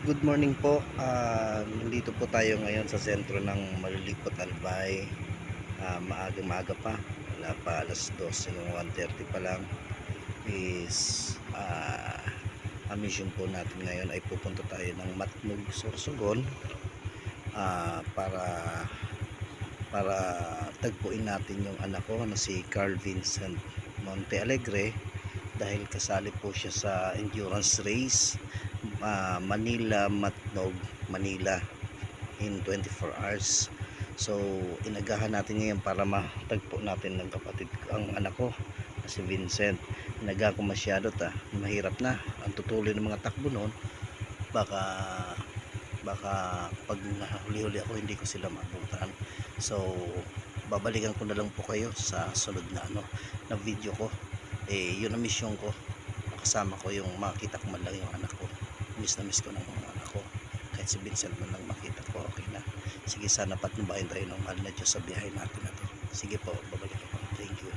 Good morning po. Nandito po tayo ngayon sa sentro ng Malulipot, Albay. Maaga-maaga pa. Wala pa alas 12 ng 1:30 pa lang is ang mission po natin ngayon ay pupunta tayo ng Matnog, Sorsogon para tagpuin natin yung anak ko na si Carl Vincent Monte Alegre dahil kasali po siya sa endurance race Manila Matnog Manila in 24 hours. So inagahan natin ngayon para matagpo natin ng kapatid ang anak ko na si Vincent. Inaga ko masyado mahirap na ang tutuloy ng mga takbo noon. Baka pag nahuli-huli ako hindi ko sila mabutan. So babalikan ko na lang po kayo sa sunod na video ko. Yun ang mission ko, kasama ko yung makita ko man lang yung anak ko. Miss na miss ko ng mga anak ko, kahit si Vincent man lang makita ko okay na. Sige, sana patnubayan tayo ng mahal na Diyos sa biyahe natin na to. Sige po, babalik ako. Thank you.